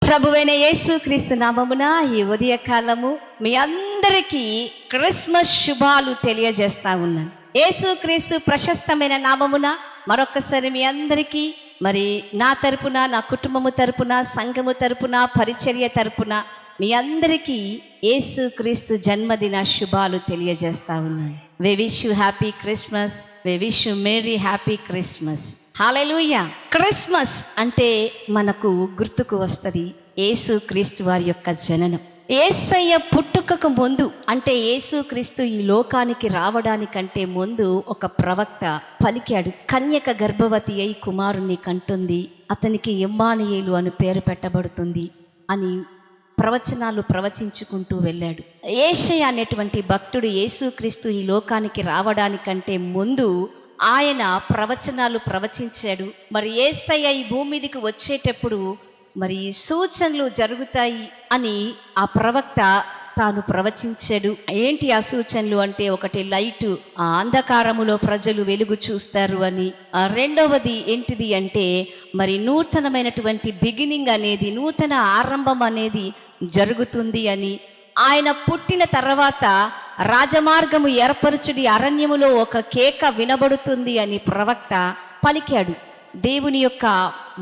ప్రభువైన యేసుక్రీస్తు నామమున ఈ ఉదయకాలము మీ అందరికీ క్రిస్మస్ శుభాలు తెలియజేస్తా ఉన్నాను. యేసుక్రీస్తు ప్రశస్తమైన నామమున మరొకసారి మీ అందరికీ మరి నా తరపున, నా కుటుంబము తరపున, సంఘము తరపున, పరిచర్య తరపున మీ అందరికీ యేసుక్రీస్తు జన్మదిన శుభాలు తెలియజేస్తా ఉన్నాను. We wish you happy Christmas, we wish you merry happy Christmas. Hallelujah. Christmas అంటే మనకు గుర్తుకు వస్తుంది యేసుక్రీస్తు వారి యొక్క జననం. యేసయ్య పుట్టుకకు ముందు అంటే యేసుక్రీస్తు ఈ లోకానికి రావడానికంటే ముందు ఒక ప్రవక్త పలికాడు. కన్యక గర్భవతి అయి కుమారుణ్ణి కంటుంది, అతనికి ఇమ్మానుయేలు అని పేరు పెట్టబడుతుంది అని ప్రవచనాలు ప్రవచించుకుంటూ వెళ్ళాడు. యేషయ్య అనేటువంటి భక్తుడు యేసుక్రీస్తు ఈ లోకానికి రావడానికంటే ముందు ఆయన ప్రవచనాలు ప్రవచించాడు. మరి యేసయ్య ఈ భూమి మీదకి వచ్చేటప్పుడు మరి సూచనలు జరుగుతాయి అని ఆ ప్రవక్త తాను ప్రవచించాడు. ఏంటి ఆ సూచనలు అంటే, ఒకటి లైటు, ఆ అంధకారములో ప్రజలు వెలుగు చూస్తారు అని. రెండవది ఏంటిది అంటే మరి నూతనమైనటువంటి బిగినింగ్ అనేది, నూతన ఆరంభం అనేది జరుగుతుంది అని. ఆయన పుట్టిన తర్వాత రాజమార్గము ఏర్పరచుడి, అరణ్యములో ఒక కేక వినబడుతుంది అని ప్రవక్త పలికాడు. దేవుని యొక్క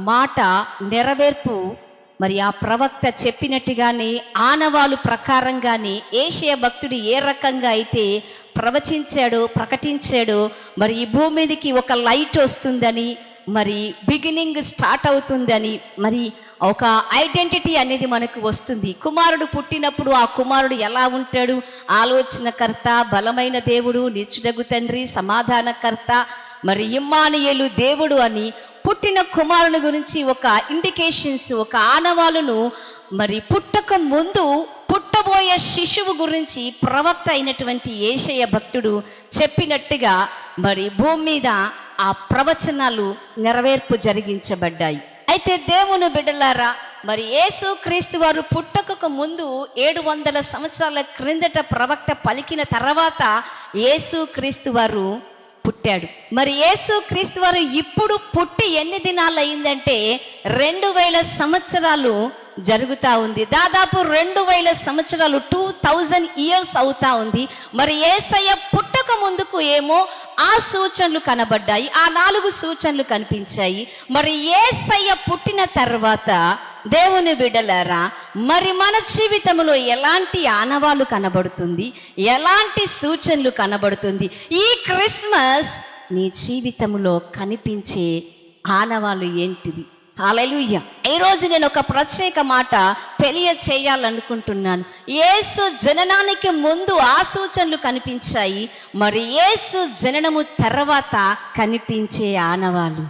మాట నెరవేర్పు మరి ఆ ప్రవక్త చెప్పినట్టుగానే ఆనవాలు ప్రకారంగానే యేషయ భక్తుడు ఏ రకంగా అయితే ప్రవచించాడో, ప్రకటించాడో, మరి ఈ భూమి మీదకి ఒక లైట్ వస్తుందని, మరి బిగినింగ్ స్టార్ట్ అవుతుందని, మరి ఒక ఐడెంటిటీ అనేది మనకు వస్తుంది. కుమారుడు పుట్టినప్పుడు ఆ కుమారుడు ఎలా ఉంటాడు? ఆలోచనకర్త, బలమైన దేవుడు, నిత్యుడగు తండ్రి, సమాధానకర్త, మరి ఇమ్మానుయేలు దేవుడు అని పుట్టిన కుమారుని గురించి ఒక ఇండికేషన్స్, ఒక ఆనవాలును మరి పుట్టక ముందు పుట్టబోయే శిశువు గురించి ప్రవక్త అయినటువంటి యేషయ భక్తుడు చెప్పినట్టుగా మరి భూమి మీద ఆ ప్రవచనాలు నెరవేర్పు జరిగించబడ్డాయి. అయితే దేవుని బిడ్డలారా, మరి యేసుక్రీస్తు వారు పుట్టకకు ముందు 700 సంవత్సరాల క్రిందట ప్రవక్త పలికిన తర్వాత యేసుక్రీస్తు వారు పుట్టాడు. మరి యేసుక్రీస్తు వారు ఇప్పుడు పుట్టి ఎన్ని దినాలు అయిందంటే 2000 సంవత్సరాలు జరుగుతూ ఉంది. దాదాపు 2000 సంవత్సరాలు, 2000 ఇయర్స్ అవుతా ఉంది. మరి యేసయ్య పుట్టక ముందుకు ఏమో ఆ సూచనలు కనబడ్డాయి, ఆ 4 సూచనలు కనిపించాయి. మరి యేసయ్య పుట్టిన తర్వాత దేవుని బిడ్డలారా, మరి మన జీవితంలో ఎలాంటి ఆనవాలు కనబడుతుంది, ఎలాంటి సూచనలు కనబడుతుంది? ఈ క్రిస్మస్ నీ జీవితంలో కనిపించే ఆనవాలు ఏంటిది? హల్లెలూయా. ఈరోజు నేను ఒక ప్రత్యేక మాట తెలియచేయాలనుకుంటున్నాను. యేసు జననానికి ముందు ఆ సూచనలు కనిపించాయి, మరి యేసు జననము తర్వాత కనిపించే ఆనవాలు.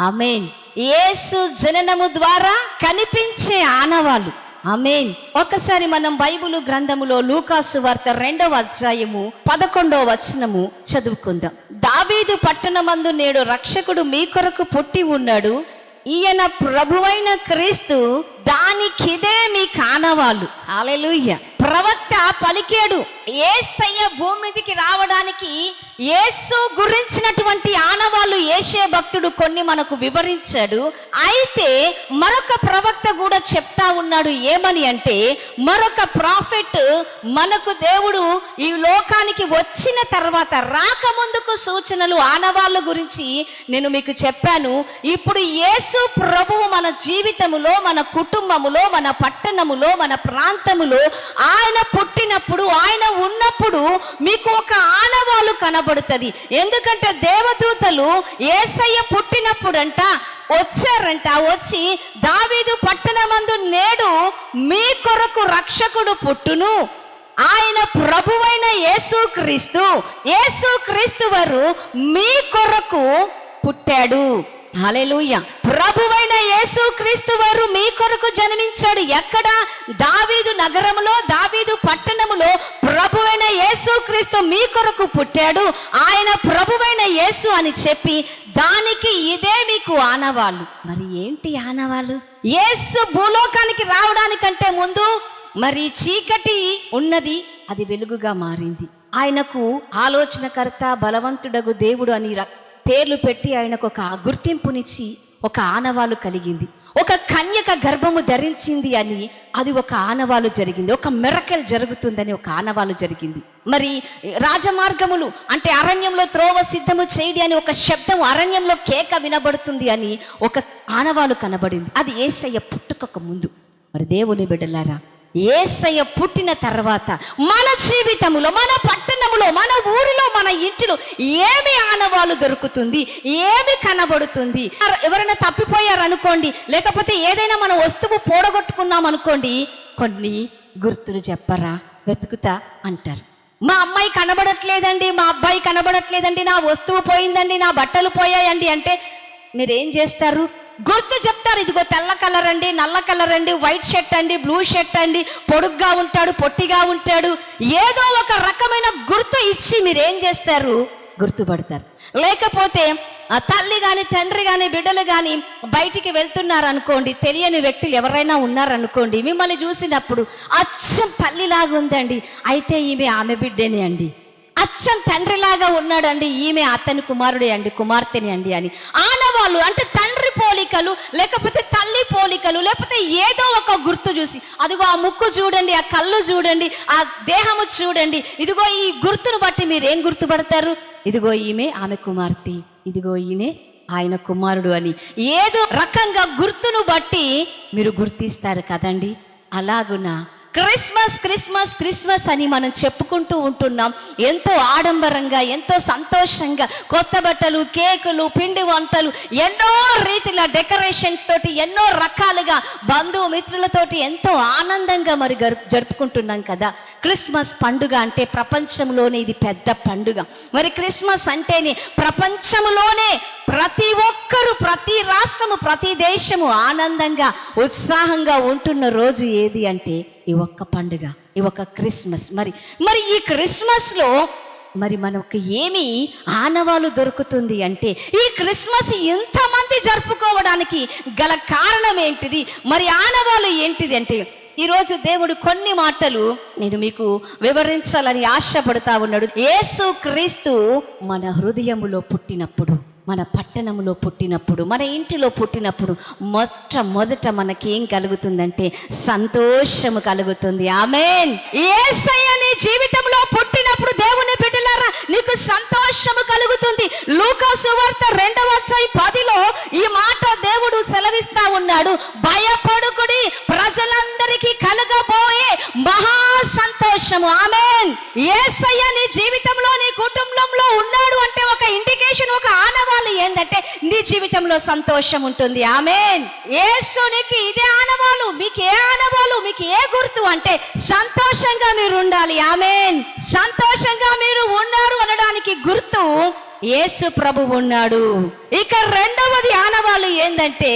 ఆమేన్. యేసు జననము ద్వారా కనిపించే ఆనవాలు. ఆమేన్. ఒకసారి మనం బైబిల్ గ్రంథములో లూకాసు వార్త 2వ అధ్యాయము 11వ వచనము చదువుకుందాం. దావీదు పట్టణమందు నేడు రక్షకుడు మీ కొరకు పుట్టి ఉన్నాడు, ఈయన ప్రభువైన క్రీస్తు, దానికిదే మీ ఆనవాలు. హల్లెలూయా. ప్రవక్త పలికాడు, యేసయ్య భూమి మీదకి రావడానికి యేసు గురించినటువంటి ఆనవాళ్ళు యేషయ భక్తుడు కొన్ని మనకు వివరించాడు. అయితే మరొక ప్రవక్త కూడా చెప్తా ఉన్నాడు. ఏమని అంటే, మరొక ప్రాఫెట్ మనకు దేవుడు ఈ లోకానికి వచ్చిన తర్వాత రాకముందుకు సూచనలు, ఆనవాళ్ళ గురించి నేను మీకు చెప్పాను. ఇప్పుడు యేసు ప్రభువు మన జీవితములో, మన కుటుంబములో, మన పట్టణములో, మన ప్రాంతములో ఆయన పుట్టినప్పుడు, ఆయన ఉన్నప్పుడు మీకు ఒక ఆనవాలు కనబడుతుంది. ఎందుకంటే దేవదూతలు యేసయ్య పుట్టినప్పుడంట వచ్చారంట. వచ్చి దావీదు పట్టణమందు నేడు మీ కొరకు రక్షకుడు పుట్టును, ఆయన ప్రభువైన యేసుక్రీస్తు, యేసుక్రీస్తు వారు మీ కొరకు పుట్టాడు. హల్లెలూయా. ప్రభువైన యేసుక్రీస్తు వారు మీ కొరకు జన్మించాడు. ఎక్కడ? దావీదు నగరములో, దావీదు పట్టణములో ప్రభువైన యేసుక్రీస్తు మీ కొరకు పుట్టాడు, ఆయన ప్రభువైన యేసు అని చెప్పి దానికి ఇదే మీకు ఆనవాళ్ళు. మరి ఏంటి ఆనవాళ్ళు? యేసు భూలోకానికి రావడానికంటే ముందు మరి చీకటి ఉన్నది, అది వెలుగుగా మారింది. ఆయనకు ఆలోచనకర్త, బలవంతుడగు దేవుడు అని పేర్లు పెట్టి ఆయనకు ఒక గుర్తింపునిచ్చి ఒక ఆనవాలు కలిగింది. ఒక కన్యక గర్భము ధరించింది అని అది ఒక ఆనవాలు జరిగింది. ఒక మిరకల్ జరుగుతుందని ఒక ఆనవాలు జరిగింది. మరి రాజమార్గములు అంటే అరణ్యంలో త్రోవ సిద్ధము చేయడి అని ఒక శబ్దం, అరణ్యంలో కేక వినబడుతుంది అని ఒక ఆనవాలు కనబడింది. అది యేసయ్య పుట్టుకకు ముందు. మరి దేవుని బిడ్డలారా, యేసయ్య పుట్టిన తర్వాత మన జీవితంలో, మన పట్టణంలో, మన ఊరిలో, మన ఇంటిలో ఏమి ఆనవాలు దొరుకుతుంది, ఏమి కనబడుతుంది? ఎవరైనా తప్పిపోయారు అనుకోండి, లేకపోతే ఏదైనా మన వస్తువు పోడగొట్టుకున్నాం అనుకోండి, కొన్ని గుర్తులు చెప్పరా, వెతుకుతా అంటారు. మా అమ్మాయి కనబడట్లేదండి, మా అబ్బాయి కనబడట్లేదండి, నా వస్తువు పోయిందండి, నా బట్టలు పోయాయండి అంటే మీరేం చేస్తారు? గుర్తు చెప్తారు. ఇదిగో తెల్ల కలర్ అండి, నల్ల కలర్ అండి, వైట్ షర్ట్ అండి, బ్లూ షర్ట్ అండి, పొడుగ్గా ఉంటాడు, పొట్టిగా ఉంటాడు, ఏదో ఒక రకమైన గుర్తు ఇచ్చి మీరేం చేస్తారు? గుర్తుపడతారు. లేకపోతే తల్లి కానీ తండ్రి కానీ బిడ్డలు కానీ బయటికి వెళ్తున్నారు అనుకోండి, తెలియని వ్యక్తులు ఎవరైనా ఉన్నారనుకోండి, మిమ్మల్ని చూసినప్పుడు అచ్చం తల్లిలాగా ఉందండి, అయితే ఈమె ఆమె బిడ్డనే అండి, అచ్చం తండ్రిలాగా ఉన్నాడండి, ఈమె అతని కుమారుడే అండి, కుమార్తెని అండి అని ఆనవాళ్ళు. అంటే తండ్రి పోలికలు, లేకపోతే తల్లి పోలికలు, లేకపోతే ఏదో ఒక గుర్తు చూసి, అదిగో ఆ ముక్కు చూడండి, ఆ కళ్ళు చూడండి, ఆ దేహము చూడండి, ఇదిగో ఈ గుర్తును బట్టి మీరు ఏం గుర్తుపడతారు? ఇదిగో ఈమె ఆమె కుమార్తె, ఇదిగో ఈయనే ఆయన కుమారుడు అని ఏదో రకంగా గుర్తును బట్టి మీరు గుర్తిస్తారు కదండి. అలాగున క్రిస్మస్ క్రిస్మస్ క్రిస్మస్ అని మనం చెప్పుకుంటూ ఉంటున్నాం. ఎంతో ఆడంబరంగా, ఎంతో సంతోషంగా, కొత్త బట్టలు, కేకులు, పిండి వంటలు, ఎన్నో రీతిల డెకరేషన్స్ తోటి, ఎన్నో రకాలుగా బంధుమిత్రులతోటి ఎంతో ఆనందంగా మరి జరుపుకుంటున్నాం కదా. క్రిస్మస్ పండుగ అంటే ప్రపంచంలోనే ఇది పెద్ద పండుగ. మరి క్రిస్మస్ అంటేనే ప్రపంచంలోనే ప్రతి ఒక్కరు, ప్రతి రాష్ట్రము, ప్రతి దేశము ఆనందంగా ఉత్సాహంగా ఉంటున్న రోజు ఏది అంటే ఈ ఒక్క పండుగ, ఈ ఒక్క క్రిస్మస్. మరి ఈ క్రిస్మస్లో మరి మనకు ఏమి ఆనవాలు దొరుకుతుంది అంటే, ఈ క్రిస్మస్ ఇంతమంది జరుపుకోవడానికి గల కారణం ఏంటిది, మరి ఆనవాలు ఏంటిది అంటే, ఈరోజు దేవుడు కొన్ని మాటలు నేను మీకు వివరించాలని ఆశపడతా ఉన్నాడు. యేసు క్రీస్తు మన హృదయములో పుట్టినప్పుడు, మన పట్టణంలో పుట్టినప్పుడు, మన ఇంటిలో పుట్టినప్పుడు మొట్టమొదట మనకేం కలుగుతుందంటే సంతోషము కలుగుతుంది. ఆమేన్. యేసయ్య నీ జీవితంలో పుట్టినప్పుడు దేవుని బిడ్డలారా నీకు సంతోషము కలుగుతుంది. లూకా సువార్త 2:10 ఈ మాట దేవుడు సెలవిస్తా ఉన్నాడు. భయపడుకుడి, ప్రజలందరికీ కలగబోయే మహా సంతోషము. ఆమేన్. యేసయ్య నీ జీవితంలో, నీ కుటుంబంలో ఉన్నాడు అంటే ఒక ఇండికేషన్, ఒక ఆనవాలు ఏంటంటే నీ జీవితంలో సంతోషం ఉంటుంది. ఆమేన్. యేసునికి ఇదే ఆనవాలు. మీకు ఏ ఆనవాలు, మీకు ఏ గుర్తు అంటే సంతోషంగా మీరు ఉండాలి. ఆమేన్. సంతోషంగా మీరు ఉన్నారు అనడానికి గుర్తు యేసు ప్రభు ఉన్నాడు. ఇక రెండవది ఆనవాలు ఏందంటే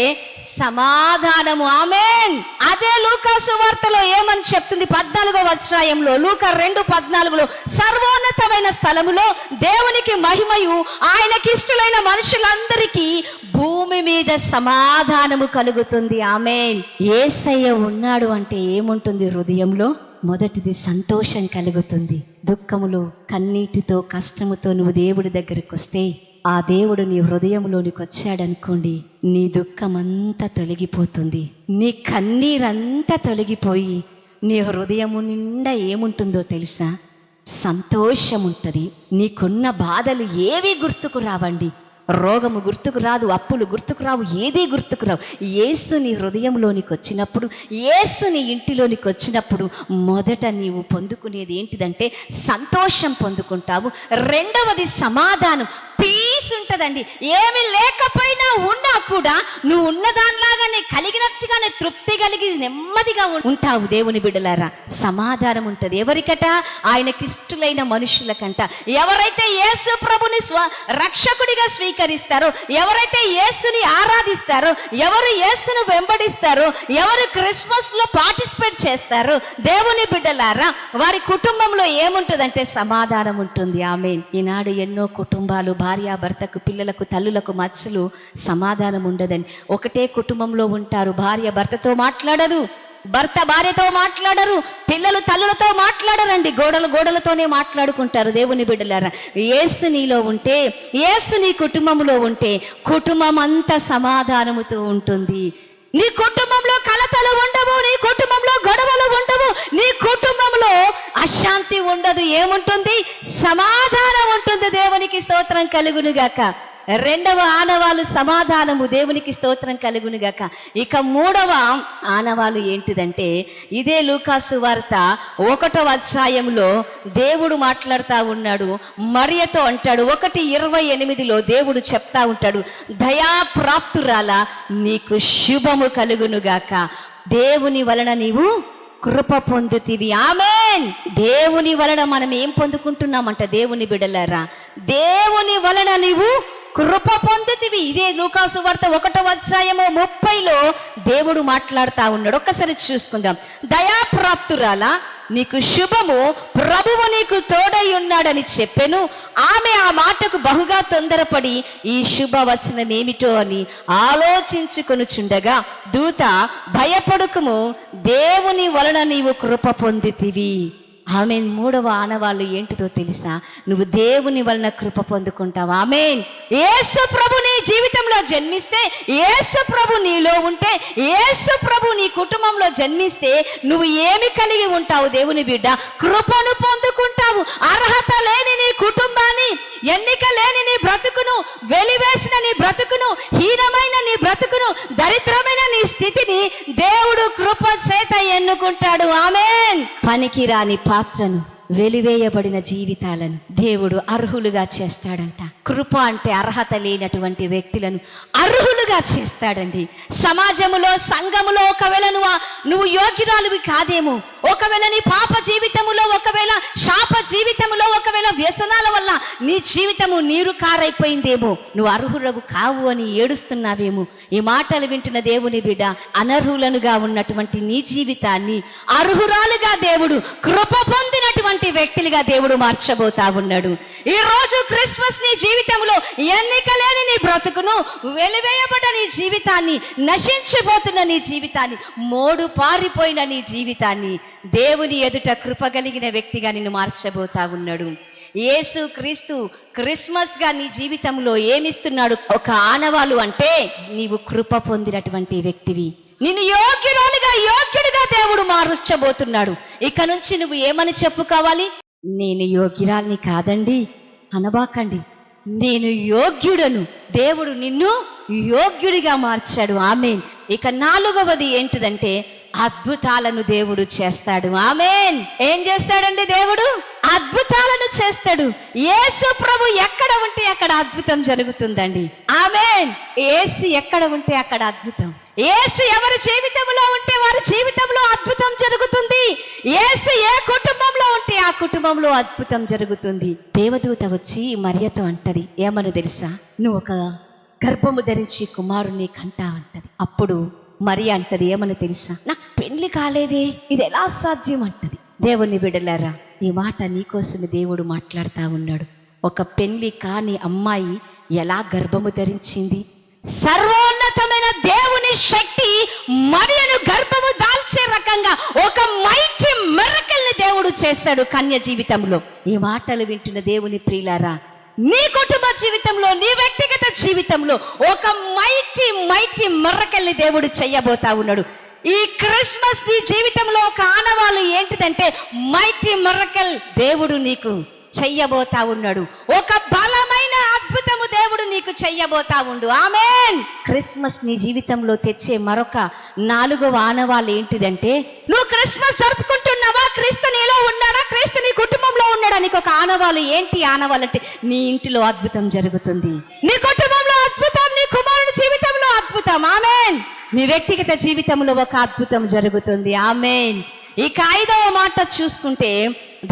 సమాధానము. ఆమేన్. అదే లూకా సువార్తలో ఏమని చెప్తుంది? 14వ అధ్యాయంలో లూకా 2:14 సర్వోన్నతమైన స్థలములో దేవునికి మహిమయు ఆయనకిష్టులైన మనుషులందరికీ భూమి మీద సమాధానము కలుగుతుంది. ఆమేన్. యేసయ్య ఉన్నాడు అంటే ఏముంటుంది హృదయంలో? మొదటిది సంతోషం కలుగుతుంది. దుఃఖములో, కన్నీటితో, కష్టముతో నువ్వు దేవుడి దగ్గరికి వస్తే, ఆ దేవుడు నీ హృదయంలోనికి వచ్చాడనుకోండి, నీ దుఃఖమంతా తొలగిపోతుంది, నీ కన్నీరంతా తొలగిపోయి నీ హృదయము నిండా ఏముంటుందో తెలుసా? సంతోషం ఉంటుంది. నీకున్న బాధలు ఏవి గుర్తుకు రావండి. రోగము గుర్తుకు రాదు, అప్పులు గుర్తుకు రావు, ఏదీ గుర్తుకు రావు. యేసు నీ హృదయంలోనికి వచ్చినప్పుడు, యేసు నీ ఇంటిలోనికి వచ్చినప్పుడు మొదట నీవు పొందుకునేది ఏంటిదంటే సంతోషం పొందుకుంటావు. రెండవది సమాధానం, పీస్ ఉంటుందండి. ఏమి లేకపోయినా ఉన్నా కూడా నువ్వు ఉన్నదానిలాగానే కలిగినట్టుగానే తృప్తి కలిగి నెమ్మదిగా ఉంటావు. దేవుని బిడ్డలారా, సమాధానం ఉంటుంది. ఎవరికట? ఆయనకిష్టులైన మనుషులకంట. ఎవరైతే యేసు ప్రభుని రక్షకుడిగా స్వీకరిస్తారో, ఎవరైతే యేసుని ఆరాధిస్తారో, ఎవరు యేసును వెంబడిస్తారో, ఎవరు క్రిస్మస్ లో పార్టిసిపేట్ చేస్తారో, దేవుని బిడ్డలారా, వారి కుటుంబంలో ఏముంటుందంటే సమాధానం ఉంటుంది. ఆమేన్. ఈనాడు ఎన్నో కుటుంబాలు భార్యాభర్తకు, పిల్లలకు, తల్లులకు మధ్యలో సమాధానం ఉండదని ఒకటే కుటుంబంలో ఉంటారు. భార్య భర్తతో మాట్లాడదు, భర్త భార్యతో మాట్లాడరు, పిల్లలు తల్లులతో మాట్లాడరండి, గోడలతోనే మాట్లాడుకుంటారు. దేవుని బిడ్డలారా, యేసు నీలో ఉంటే, యేసు నీ కుటుంబంలో ఉంటే కుటుంబం అంతా సమాధానముతో ఉంటుంది. నీ కుటుంబంలో కలతలు ఉండవు, నీ కుటుంబంలో గొడవలు ఉండవు, నీ కుటుంబంలో అశాంతి ఉండదు. ఏముంటుంది? సమాధానం ఉంటుంది. దేవునికి స్తోత్రం కలుగును గాక. రెండవ ఆనవాలు సమాధానము. దేవునికి స్తోత్రం కలుగును గాక. ఇక మూడవ ఆనవాలు ఏంటిదంటే, ఇదే లూకాసు వార్త 1వ అధ్యాయంలో దేవుడు మాట్లాడుతూ ఉన్నాడు. మరియతో అంటాడు, 1:28 దేవుడు చెప్తా ఉంటాడు, దయాప్రాప్తురాలా నీకు శుభము కలుగును గాక, దేవుని వలన నీవు కృప పొందుతీవి. ఆమేన్. దేవుని వలన మనం ఏం పొందుకుంటున్నామంట? దేవుని బిడ్డలారా, దేవుని వలన నీవు కృప పొందుతీవి. ఇదే లూకాసు వార్త 1వ అధ్యాయము 30లో దేవుడు మాట్లాడుతూ ఉన్నాడు. ఒక్కసారి చూసుకుందాం. దయాప్రాప్తురాలా నీకు శుభము, ప్రభువు నీకు తోడై ఉన్నాడని చెప్పెను. ఆమె ఆ మాటకు బహుగా తొందరపడి ఈ శుభవచనం ఏమిటో అని ఆలోచించుకొనుచుండగా దూత, భయపడకుము, దేవుని వలన నీవు కృప పొందితివి. ఆమెన్. మూడవ ఆనవాళ్ళు ఏంటిదో తెలుసా? నువ్వు దేవుని వలన కృప పొందుకుంటావు. ఆమేన్. యేసు ప్రభు నీ జీవితంలో జన్మిస్తే, యేసు ప్రభు నీలో ఉంటే, యేసు ప్రభు నీ కుటుంబంలో జన్మిస్తే నువ్వు ఏమి కలిగి ఉంటావు? దేవుని బిడ్డ, కృపను పొందుకుంటావు. అర్హత లేని నీ కుటుంబాన్ని, ఎన్నిక లేని నీ బ్రతుకును, వెలివేసిన నీ బ్రతుకును, హీనమైన నీ బ్రతుకును, దరిద్రమైన నీ స్థితిని దేవుడు కృప చేత ఎన్నుకుంటాడు. ఆమేన్. పనికిరాని పాత్రను, వెలివేయబడిన జీవితాలను దేవుడు అర్హులుగా చేస్తాడంట. కృప అంటే అర్హత లేనటువంటి వ్యక్తులను అర్హులుగా చేస్తాడండి. సమాజములో, సంఘములో ఒకవేళ నువ్వు యోగ్యురాలువి కాదేమో, ఒకవేళ నీ పాప జీవితములో, ఒకవేళ శాప జీవితములో, ఒకవేళ వ్యసనాల వల్ల నీ జీవితము నీరు కారైపోయిందేమో, నువ్వు అర్హులవు కావు అని ఏడుస్తున్నావేమో. ఈ మాటలు వింటున్న దేవుని బిడ్డ, అనర్హులనుగా ఉన్నటువంటి నీ జీవితాన్ని అర్హురాలుగా దేవుడు కృప పొందినటువంటి వ్యక్తులుగా దేవుడు మార్చబోతా ఉన్నాడు. ఈ రోజు క్రిస్మస్ నీ జీవితంలో ఎన్నిక లేని నీ బ్రతుకును, వెలివేయబడ్డ నీ జీవితాన్ని, నశించిపోతున్న నీ జీవితాన్ని, మోడు పారిపోయిన నీ జీవితాన్ని దేవుని ఎదుట కృప కలిగిన వ్యక్తిగా నిన్ను మార్చబోతా ఉన్నాడు. యేసు క్రీస్తు క్రిస్మస్ గా నీ జీవితంలో ఏమిస్తున్నాడు? ఒక ఆనవాలు అంటే నీవు కృప పొందినటువంటి వ్యక్తివి. నిన్ను యోగ్యుడిగా దేవుడు మార్చబోతున్నాడు. ఇక నుంచి నువ్వు ఏమని చెప్పుకోవాలి? నేను యోగ్యురాల్ని కాదండి అనబాకండి, నేను యోగ్యుడను. దేవుడు నిన్ను యోగ్యుడిగా మార్చాడు. ఆమేన్. ఇక 4వది ఏంటిదంటే, అద్భుతాలను దేవుడు చేస్తాడు. ఆమేన్. ఏం చేస్తాడండి దేవుడు? అద్భుతాలను చేస్తాడు. యేసు ప్రభు ఎక్కడ ఉంటే అక్కడ అద్భుతం జరుగుతుందండి. ఆమేన్. యేసు ఎక్కడ ఉంటే అక్కడ అద్భుతం. యేసు ఎవరి జీవితంలో ఉంటే వారి జీవితంలో అద్భుతం జరుగుతుంది. యేసు ఏ కుటుంబంలో ఉంటే ఆ కుటుంబంలో అద్భుతం జరుగుతుంది. దేవదూత వచ్చి మరియతో అంటది, ఏమని తెలుసా? నువ్వు ఒక గర్భము ధరించి కుమారుని కంటావంటది. అప్పుడు మరి అంటది, ఏమని తెలుసా? నాకు పెళ్లి కాలేదే, ఇది ఎలా సాధ్యం అంటది. దేవుని బిడ్డలారా, ఈ మాట నీకోసమే దేవుడు మాట్లాడుతూ ఉన్నాడు. ఒక పెళ్లి కాని అమ్మాయి ఎలా గర్భము ధరించింది? సర్వోన్నతమైన దేవుని శక్తి మరియను గర్భము దాల్చే రకంగా ఒక మైటీ మిరకల్ని దేవుడు చేస్తాడు కన్య జీవితంలో. ఈ మాటలు వింటున్న దేవుని ప్రియులారా, నీ కుటుంబ జీవితంలో, నీ వ్యక్తిగత జీవితంలో ఒక మైటీ మిరకల్ని దేవుడు చెయ్యబోతా ఉన్నాడు. ఈ క్రిస్మస్ నీ జీవితంలో ఒక ఆనవాలు ఏంటిదంటే, మైటీ మిరకల్ దేవుడు నీకు చెయ్యబోతా ఉన్నాడు. ఒక బలమైన అద్భుతము దేవుడు నీకు చెయ్యబోతా ఉండు. ఆమేన్. క్రిస్మస్ నీ జీవితంలో తెచ్చే మరొక 4వ ఆనవాలు ఏంటిదంటే, నువ్వు క్రిస్మస్ జరుపుకుంటున్నావా? క్రీస్తు నీలో ఉన్నాడా? క్రీస్తు నీ కుటుంబంలో ఉన్నాడా? నీకు ఒక ఆనవాలు ఏంటి? ఆనవాలు అంటే నీ ఇంటిలో అద్భుతం జరుగుతుంది, నీ కుటుంబంలో అద్భుతం, నీ కుమారుని జీవితంలో అద్భుతం. ఆమేన్. నీ వ్యక్తిగత జీవితంలో ఒక అద్భుతం జరుగుతుంది. ఆమేన్. ఇక 5వ మాట చూసుకుంటే,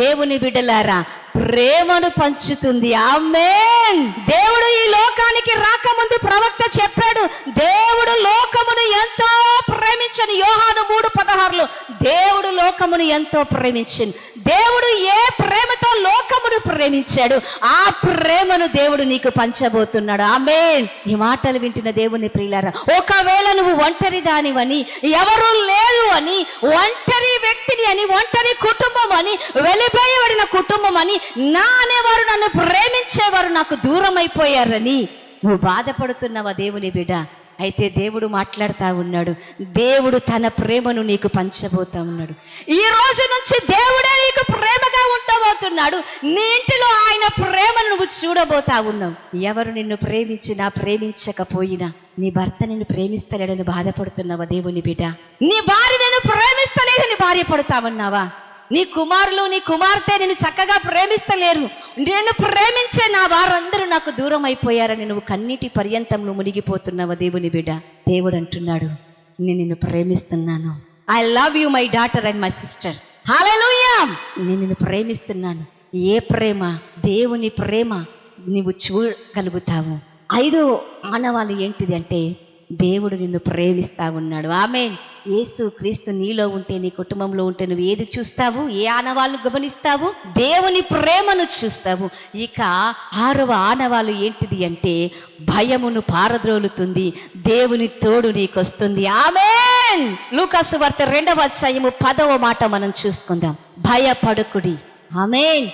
దేవుని బిడ్డలారా, ప్రేమను పంచుతుంది. ఆమేన్. దేవుడు ఈ లోకానికి రాకముందు ప్రవక్త చెప్పాడు, దేవుడు లోకమును ఎంతో ప్రేమించను. యోహాను 3:16 దేవుడు లోకమును ఎంతో ప్రేమించను. దేవుడు ఏ ప్రేమతో లోకమును ప్రేమించాడు, ఆ ప్రేమను దేవుడు నీకు పంచబోతున్నాడు. ఆమేన్. ఈ మాటలు వింటున్న దేవుని ప్రియులారా, ఒకవేళ నువ్వు ఒంటరి దానివని, ఎవరు లేరు అని, ఒంటరి వ్యక్తిని అని, ఒంటరి కుటుంబం అని, వెలివేయబడిన కుటుంబం అని, నా అనేవారు, నన్ను ప్రేమించేవారు నాకు దూరం అయిపోయారని నువ్వు బాధపడుతున్నావా? దేవుని బిడ్డ, అయితే దేవుడు మాట్లాడుతూ ఉన్నాడు, దేవుడు తన ప్రేమను నీకు పంచబోతా ఉన్నాడు. ఈ రోజు నుంచి దేవుడే నీకు ప్రేమగా ఉండబోతున్నాడు. నీ ఇంటిలో ఆయన ప్రేమను నువ్వు చూడబోతా ఉన్నావు. ఎవరు నిన్ను ప్రేమించినా ప్రేమించకపోయినా, నీ భర్త నిన్ను ప్రేమిస్తలేడని బాధపడుతున్నావా దేవుని బిడ్డ? నీ భార్య నిన్ను ప్రేమిస్తలేదని బాధపడతావన్నావా? నీ కుమారులు నీ కుమార్తె నిన్ను చక్కగా ప్రేమిస్తలేరు, నేను ప్రేమించే నా వారందరూ నాకు దూరం అయిపోయారని నువ్వు కన్నీటి పర్యంతంలో మునిగిపోతున్నావా దేవుని బిడ్డ? దేవుడు అంటున్నాడు, నేను నిన్ను ప్రేమిస్తున్నాను. I love you my daughter and my sister. Hallelujah! నేను నిన్ను ప్రేమిస్తున్నాను. ఏ ప్రేమ? దేవుని ప్రేమ నువ్వు చూడగలుగుతావు. 5వ ఆనవాళ్ళు ఏంటిది అంటే, దేవుడు నిన్ను ప్రేమిస్తా ఉన్నాడు. ఆమేన్. యేసు క్రీస్తు నీలో ఉంటే, నీ కుటుంబంలో ఉంటే నువ్వు ఏది చూస్తావు? ఏ ఆనవాళ్ళు గమనిస్తావు? దేవుని ప్రేమను చూస్తావు. ఇక 6వ ఆనవాళ్ళు ఏంటిది అంటే, భయమును పారద్రోలుతుంది, దేవుని తోడు నీకొస్తుంది. ఆమేన్. లూకాసు వార్త 2వ అధ్యాయము 10వ మాట మనం చూసుకుందాం. భయపడకుడి. ఆమేన్.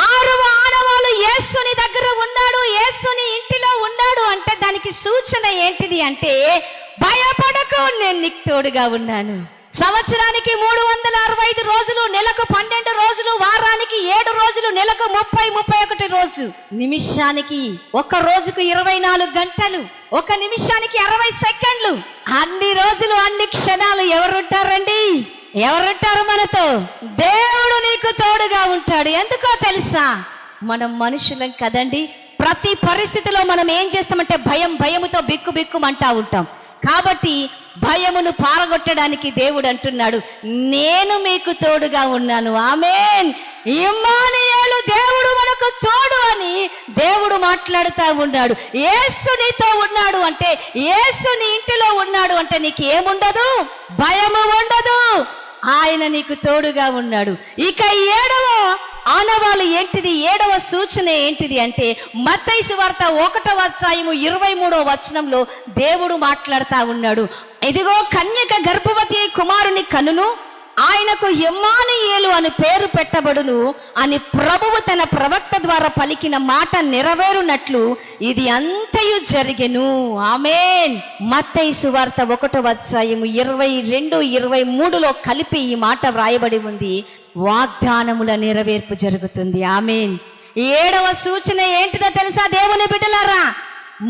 6వ ఆనవాళ్ళు యేసుని దగ్గర ఉన్నాడు, యేసుని ఇంటిలో ఉన్నాడు అంటే దానికి సూచన ఏంటిది అంటే, భయపడకు, నేను నీకు తోడుగా ఉన్నాను. సంవత్సరానికి 365 రోజులు, నెలకు 12 రోజులు, వారానికి 7 రోజులు, నెలకు 30-31 రోజు, నిమిషానికి ఒక రోజుకు 24 గంటలు, ఒక నిమిషానికి 60 సెకండ్లు, అన్ని రోజులు అన్ని క్షణాలు ఎవరుంటారండి? ఎవరుంటారు మనతో? దేవుడు నీకు తోడుగా ఉంటాడు. ఎందుకో తెలుసా? మనం మనుషులం కదండి. ప్రతి పరిస్థితిలో మనం ఏం చేస్తామంటే భయముతో బిక్కుమంటా ఉంటాం. కాబట్టి భయమును పారగొట్టడానికి దేవుడు అంటున్నాడు, నేను మీకు తోడుగా ఉన్నాను. ఆమేన్. ఇమ్మానుయేలు, దేవుడు మనకు తోడు అని దేవుడు మాట్లాడుతూ ఉన్నాడు. యేసు నీతో ఉన్నాడు అంటే, యేసు నీ ఇంటిలో ఉన్నాడు అంటే నీకు ఏముండదు? భయము ఉండదు. ఆయన నీకు తోడుగా ఉన్నాడు. ఇక 7వ ఆనవాళ్ళు ఏంటిది? 7వ సూచన ఏంటిది అంటే, మత్తయి సువార్త 1వ అధ్యాయము 23వ వచనంలో దేవుడు మాట్లాడుతూ ఉన్నాడు, ఇదిగో కన్యక గర్భవతి కుమారుని కనును, ఆయనకు ఇమ్మానుయేలు అని పేరు పెట్టబడును అని ప్రభువు తన ప్రవక్త ద్వారా పలికిన మాట నెరవేరునట్లు ఇది అంతయు జరిగెను. ఆమేన్. మత్తయి సువార్త 1వ అధ్యాయము 22-23లో కలిపి ఈ మాట వ్రాయబడి ఉంది. వాగ్దానముల నెరవేర్పు జరుగుతుంది. ఆమేన్. 7వ సూచన ఏంటిదో తెలుసా దేవుని బిడ్డలారా?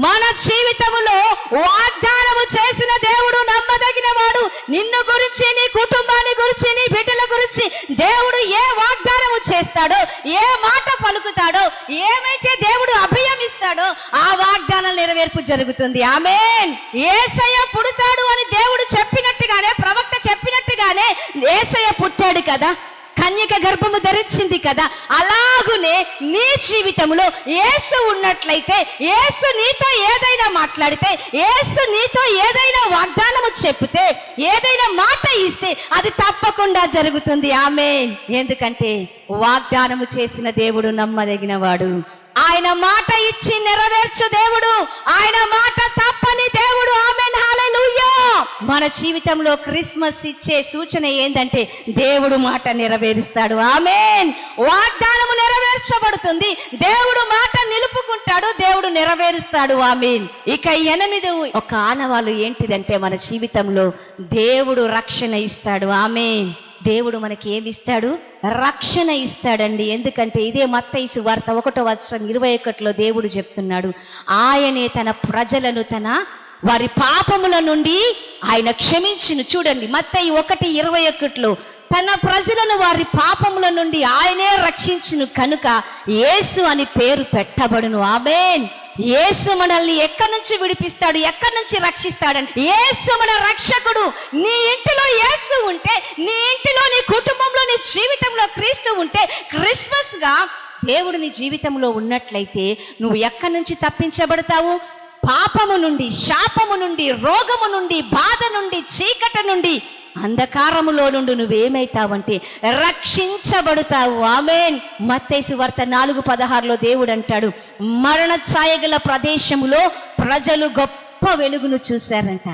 మన జీవితంలో వాగ్దానము చేసిన దేవుడు నమ్మదగిన వాడు. నిన్ను గురించి, నీ కుటుంబాన్ని గురించి, నీ బిడ్డల గురించి దేవుడు ఏ వాగ్దానము చేస్తాడో, ఏ మాట పలుకుతాడో, ఏమైతే దేవుడు అభయం ఇస్తాడో ఆ వాగ్దానం నెరవేర్పు జరుగుతుంది. ఆమేన్. యేసయ్య పుడతాడు అని దేవుడు చెప్పినట్టుగానే, ప్రవక్త చెప్పినట్టుగానే యేసయ్య పుట్టాడు కదా, కన్యక గర్భము ధరించింది కదా. అలాగునే నీ జీవితంలో యేసు ఉన్నట్లయితే, యేసు నీతో ఏదైనా మాట్లాడితే, యేసు నీతో ఏదైనా వాగ్దానము చెప్తే, ఏదైనా మాట ఇస్తే అది తప్పకుండా జరుగుతుంది. ఆమేన్. ఎందుకంటే వాగ్దానము చేసిన దేవుడు నమ్మదగిన వాడు. ఆయన మాట ఇచ్చి నెరవేర్చు దేవుడు. ఆయన మాట తప్పని దేవుడు. ఆమేన్. హల్లెలూయా. మన జీవితంలో క్రిస్మస్ ఇచ్చే సూచన ఏంటంటే, దేవుడు మాట నెరవేరుస్తాడు. ఆమేన్. వాగ్దానము నెరవేర్చబడుతుంది. దేవుడు మాట నిలుపుకుంటాడు, దేవుడు నెరవేరుస్తాడు. ఆమేన్. ఇక 8వ ఒక ఆనవాళ్ళు ఏంటిదంటే, మన జీవితంలో దేవుడు రక్షణ ఇస్తాడు. ఆమేన్. దేవుడు మనకి ఏమి ఇస్తాడు? రక్షణ ఇస్తాడండి. ఎందుకంటే ఇదే మత్తయి సువార్త 1వ అధ్యాయం 21లో దేవుడు చెప్తున్నాడు, ఆయనే తన ప్రజలను తన వారి పాపముల నుండి ఆయన క్షమించును. చూడండి, మత్తయి 1:21లో తన ప్రజలను వారి పాపముల నుండి ఆయనే రక్షించును కనుక యేసు అని పేరు పెట్టబడును. ఆమేన్. యేసు మనల్ని ఎక్కడి నుంచి విడిపిస్తాడు, ఎక్కడి నుంచి రక్షిస్తాడంటే, యేసు మన రక్షకుడు. నీ ఇంటిలో యేసు ఉంటే, నీ ఇంటిలో, నీ కుటుంబంలో, నీ జీవితంలో క్రీస్తు ఉంటే, క్రిస్మస్ గా దేవుడు నీ జీవితంలో ఉన్నట్లయితే నువ్వు ఎక్కడి నుంచి తప్పించబడతావు? పాపము నుండి, శాపము నుండి, రోగము నుండి, బాధ నుండి, చీకటి నుండి, అంధకారములో నుండి నువ్వేమైతావంటే రక్షించబడతావు. ఆమేన్. మత్తయి సువార్త 4:16లో దేవుడు అంటాడు, మరణ ఛాయగల ప్రదేశములో ప్రజలు గొప్ప వెలుగును చూశారంట.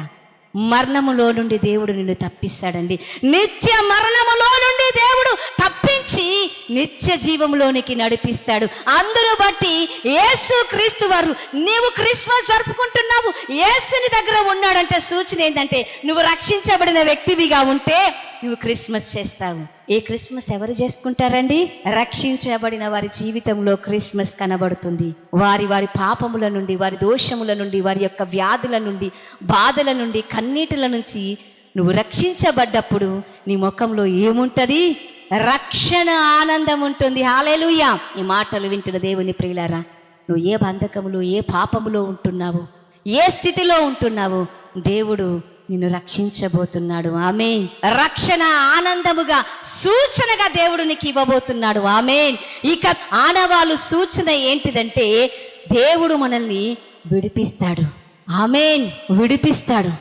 మరణములో నుండి దేవుడు నిన్ను తప్పిస్తాడండి. నిత్య మరణములో నుండి దేవుడు తప్పించి రక్షించి నిత్య జీవంలోనికి నడిపిస్తాడు. అందును బట్టి యేసు క్రీస్తు వారు, నీవు క్రిస్మస్ జరుపుకుంటున్నావు, యేసుని దగ్గర ఉన్నాడంటే సూచన ఏంటంటే నువ్వు రక్షించబడిన వ్యక్తివిగా ఉంటే నువ్వు క్రిస్మస్ చేస్తావు. ఏ క్రిస్మస్ ఎవరు చేసుకుంటారండి? రక్షించబడిన వారి జీవితంలో క్రిస్మస్ కనబడుతుంది. వారి పాపముల నుండి, వారి దోషముల నుండి, వారి యొక్క వ్యాధుల నుండి, బాధల నుండి, కన్నీటిల నుంచి నువ్వు రక్షించబడ్డప్పుడు నీ ముఖంలో ఏముంటది? రక్షణ ఆనందం ఉంటుంది. హల్లెలూయా. ఈ మాటలు వింటున్న దేవుని ప్రియులారా, నువ్వు ఏ బంధకములో, ఏ పాపములో ఉంటున్నావు, ఏ స్థితిలో ఉంటున్నావు, దేవుడు నిన్ను రక్షించబోతున్నాడు. ఆమేన్. రక్షణ ఆనందముగా, సూచనగా దేవుడు నీకు ఇవ్వబోతున్నాడు. ఆమేన్. ఇక ఆనవాళ్ళు సూచన ఏంటిదంటే దేవుడు మనల్ని విడిపిస్తాడు. ఆమేన్. విడిపిస్తాడు.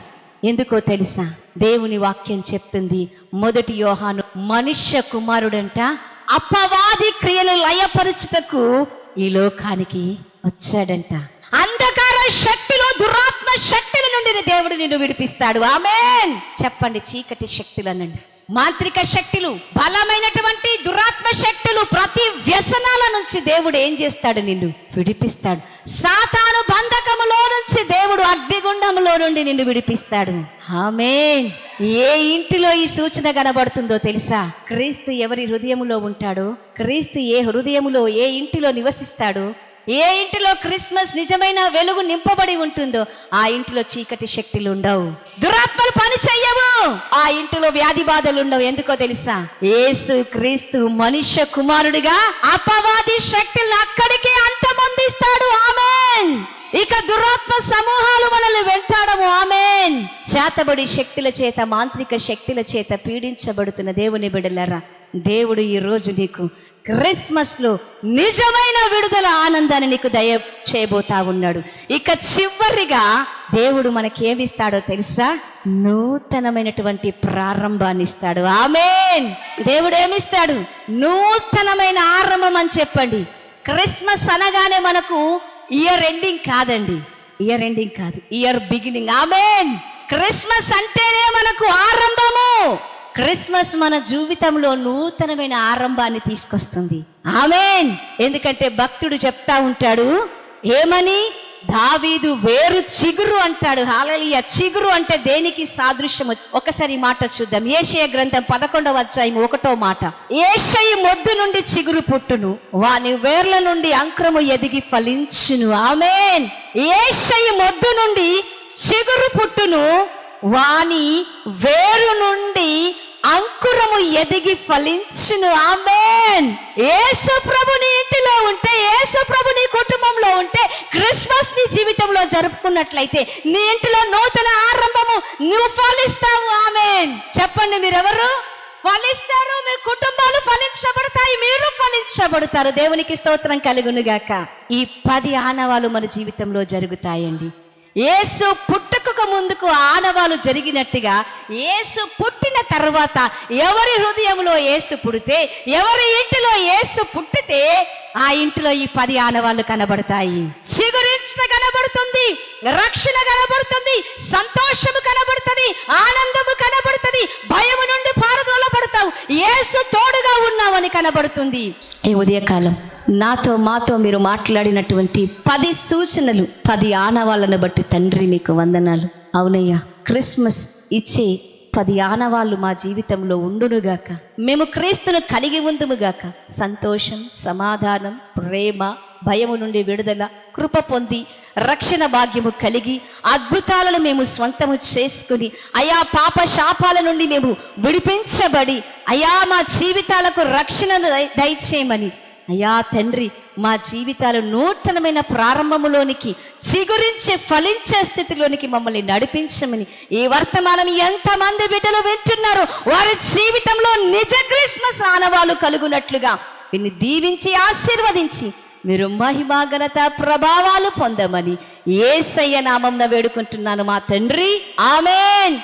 ఎందుకో తెలుసా? దేవుని వాక్యం చెప్తుంది, 1 యోహాను, మనుష్య కుమారుడంట అపవాది క్రియలు లయపరుచుటకు ఈ లోకానికి వచ్చాడంట. అంధకార శక్తిలో, దురాత్మ శక్తుల నుండి దేవుడు నిన్ను విడిపిస్తాడు. ఆమేన్. చెప్పండి, చీకటి శక్తులనండి, మాంత్రిక శక్తులు, బలమైనటువంటి దురాత్మ శక్తులు, ప్రతి వ్యసనాల నుంచి దేవుడు ఏం చేస్తాడు? నిన్ను విడిపిస్తాడు. సాతాను బంధకములో నుంచి దేవుడు అగ్నిగుండములో నుండి నిన్ను విడిపిస్తాడు. ఆమేన్. ఏ ఇంటిలో ఈ సూచన కనబడుతుందో తెలుసా? క్రీస్తు ఎవరి హృదయములో ఉంటాడో, క్రీస్తు ఏ హృదయములో, ఏ ఇంటిలో నివసిస్తాడో, ఏ ఇంటిలో క్రిస్మస్ నిజమైన వెలుగు నింపబడి ఉంటుందో ఆ ఇంటిలో చీకటి శక్తులు ఉండవు, దురాత్మలు పని చెయ్యవు, ఆ ఇంటిలో వ్యాధి బాధలు ఉండవు. ఎందుకో తెలుసా? యేసు క్రీస్తు మనుష్య కుమారుడిగా అపవాది శక్తులను అక్కడికే అంతమొందిస్తాడు. ఆమేన్. ఇక దురాత్మ సమూహాలు మనల్ని వెంటాడము. ఆమేన్. చేతబడి శక్తుల చేత, మాంత్రిక శక్తుల చేత పీడించబడుతున్న దేవుని బిడ్డలారా, దేవుడు ఈ రోజు నీకు క్రిస్మస్ లో నిజమైన విడుదల ఆనందాన్ని నీకు దయ చేయబోతా ఉన్నాడు. ఇక చివరిగా దేవుడు మనకేమిస్తాడో తెలుసా? నూతనమైనటువంటి ప్రారంభాన్ని ఇస్తాడు. ఆమేన్. దేవుడు ఏమిస్తాడు? నూతనమైన ఆరంభం అని చెప్పండి. క్రిస్మస్ అనగానే మనకు ఇయర్ ఎండింగ్ కాదండి, ఇయర్ ఎండింగ్ కాదు, ఇయర్ బిగినింగ్. ఆమేన్. క్రిస్మస్ అంటేనే మనకు ఆరంభము. క్రిస్మస్ మన జీవితంలో నూతనమైన ఆరంభాన్ని తీసుకొస్తుంది. ఆమేన్. ఎందుకంటే భక్తుడు చెప్తా ఉంటాడు, ఏమని? దావీదు వేరు చిగురు అంటాడు. హల్లెలూయా. చిగురు అంటే దేనికి సాదృశ్యం? ఒకసారి ఈ మాట చూద్దాం. యెషయా గ్రంథం 11వ అధ్యాయం 1వ మాట. యెషయి మొద్దు నుండి చిగురు పుట్టును, వాని వేర్ల నుండి అంకురము ఎదిగి ఫలించును. ఆమేన్. యెషయి మొద్దు నుండి చిగురు పుట్టును, వాని వేరు నుండి అంకురము ఎదిగి ఫలించును. ఆమేన్. యేసు ప్రభు నీ ఇంటిలో ఉంటే, యేసు ప్రభు నీ కుటుంబంలో ఉంటే, క్రిస్మస్ నీ జీవితంలో జరుపుకున్నట్లయితే నీ ఇంటిలో నూతన ఆరంభము, నువ్వు ఫలిస్తావు. ఆమేన్. చెప్పండి, మీరెవరు ఫలిస్తారు? మీ కుటుంబాలు ఫలించబడతాయి, మీరు ఫలించబడతారు. దేవునికి స్తోత్రం కలుగును గాక. ఈ 10 ఆనవాలు మన జీవితంలో జరుగుతాయండి. యేసు పుట్టుకకు ముందుకు ఆనవాలు జరిగినట్టుగా యేసు పుట్టిన తర్వాత ఎవరి హృదయంలో యేసు పుడితే, ఎవరి ఇంటిలో యేసు పుట్టితే ఆ ఇంటిలో ఈ 10 ఆనవాళ్ళు కనబడతాయి. చిగురించ కనబడుతుంది, రక్షణ కనబడుతుంది, సంతోషము కనబడుతుంది, ఆనందము కనబడుతుంది, భయము నుండి పారదోలబడతావు, యేసు తోడుగా ఉన్నావని కనబడుతుంది. ఈ ఉదయకాలం మాతో మీరు మాట్లాడినటువంటి 10 సూచనలు, 10 ఆనవాళ్ళను బట్టి తండ్రి మీకు వందనాలు. అవునయ్యా, క్రిస్మస్ ఇచ్చే 10 ఆనవాళ్ళు మా జీవితంలో ఉండునుగాక. మేము క్రీస్తును కలిగి ఉందుముగాక. సంతోషం, సమాధానం, ప్రేమ, భయము నుండి విడుదల, కృప పొంది రక్షణ భాగ్యము కలిగి అద్భుతాలను మేము స్వంతము చేసుకుని, అయా పాప శాపాల నుండి మేము విడిపించబడి, అయా మా జీవితాలకు రక్షణను దయచేయమని, అయ్యా తండ్రి మా జీవితాలు నూతనమైన ప్రారంభములోనికి, చిగురించే ఫలించే స్థితిలోనికి మమ్మల్ని నడిపించమని, ఈ వర్తమానం ఎంతమంది బిడ్డలు వింటున్నారో వారి జీవితంలో నిజ క్రిస్మస్ ఆనవాలు కలుగునట్లుగా వీరిని దీవించి ఆశీర్వదించి మీరు మహిమా ఘనత ప్రభావాలు పొందమని యేసయ్య నామమున వేడుకుంటున్నాను మా తండ్రి. ఆమేన్.